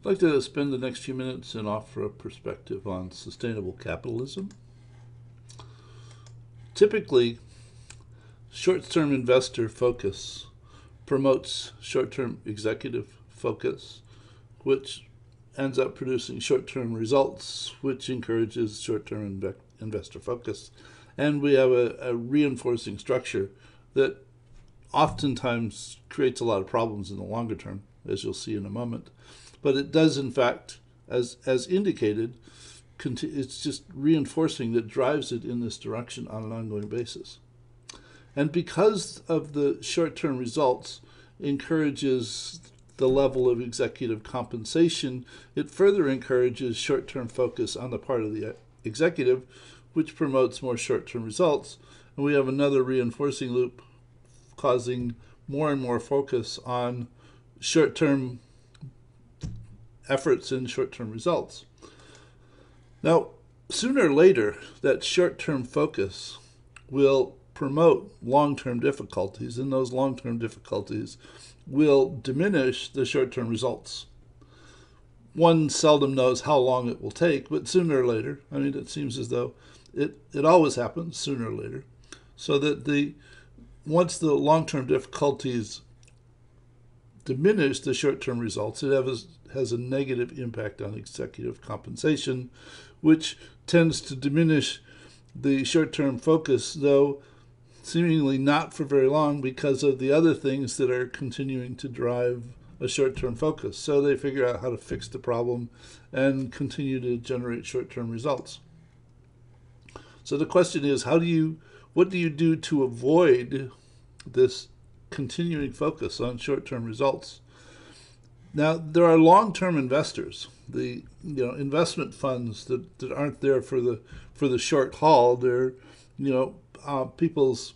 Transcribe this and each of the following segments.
I'd like to spend the next few minutes and offer a perspective on sustainable capitalism. Typically, short-term investor focus promotes short-term executive focus, which ends up producing short-term results, which encourages short-term investor focus. And we have a reinforcing structure that oftentimes creates a lot of problems in the longer term, as you'll see in a moment. But it does, in fact, as indicated, it's just reinforcing that drives it in this direction on an ongoing basis. And because of the short-term results encourages the level of executive compensation, it further encourages short-term focus on the part of the executive, which promotes more short-term results. And we have another reinforcing loop causing more and more focus on short-term efforts and short-term results. Now, sooner or later, that short-term focus will promote long-term difficulties, and those long-term difficulties will diminish the short-term results. One seldom knows how long it will take, but sooner or later, I mean, it seems as though it always happens sooner or later, so that once the long-term difficulties diminish the short-term results, it has a negative impact on executive compensation, which tends to diminish the short-term focus, though seemingly not for very long because of the other things that are continuing to drive a short-term focus. So they figure out how to fix the problem and continue to generate short-term results. So the question is, what do you do to avoid this continuing focus on short-term results? Now, there are long-term investors, the investment funds that aren't there for the short haul. They're people's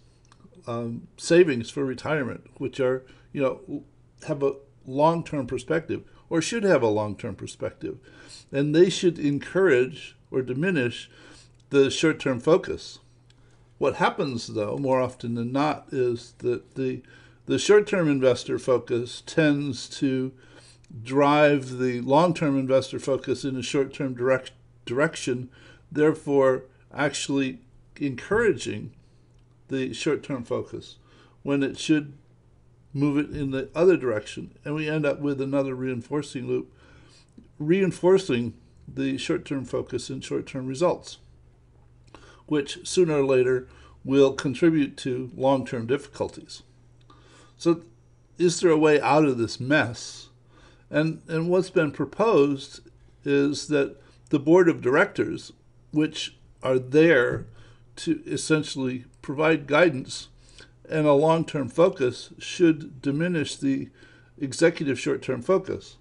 savings for retirement, which are have a long-term perspective or should have a long-term perspective, and they should encourage or diminish the short-term focus. What happens, though, more often than not, is that the short-term investor focus tends to drive the long-term investor focus in a short-term direction, therefore actually encouraging the short-term focus when it should move it in the other direction. And we end up with another reinforcing loop, reinforcing the short-term focus and short-term results, which sooner or later will contribute to long-term difficulties. So is there a way out of this mess? And what's been proposed is that the board of directors, which are there to essentially provide guidance and a long-term focus, should diminish the executive short-term focus.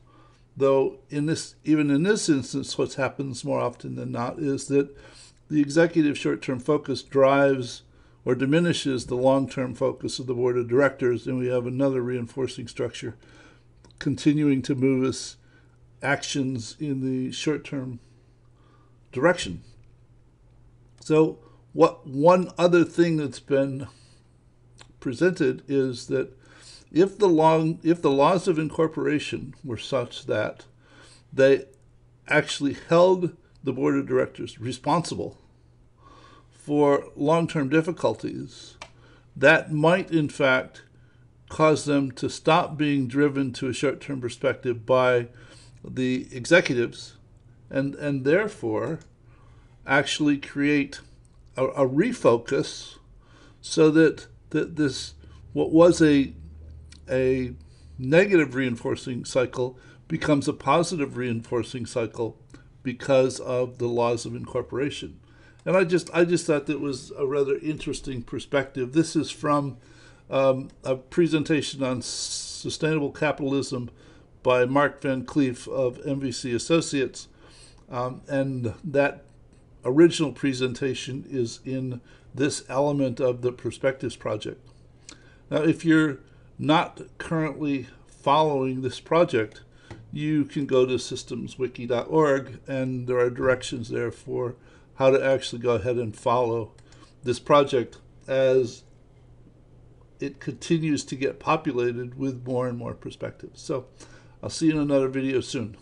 Though even in this instance, what happens more often than not is that the executive short-term focus drives or diminishes the long-term focus of the board of directors, and we have another reinforcing structure continuing to move us actions in the short-term direction. So one other thing that's been presented is that if the laws of incorporation were such that they actually held the board of directors responsible for long-term difficulties, that might in fact cause them to stop being driven to a short-term perspective by the executives and therefore actually create a refocus so that this what was a negative reinforcing cycle becomes a positive reinforcing cycle because of the laws of incorporation. And I just thought that was a rather interesting perspective. This is from a presentation on sustainable capitalism by Mark Van Cleef of MVC Associates, and that original presentation is in this element of the Perspectives Project. Now, if you're not currently following this project, you can go to systemswiki.org, and there are directions there for how to actually go ahead and follow this project as it continues to get populated with more and more perspectives. So I'll see you in another video soon.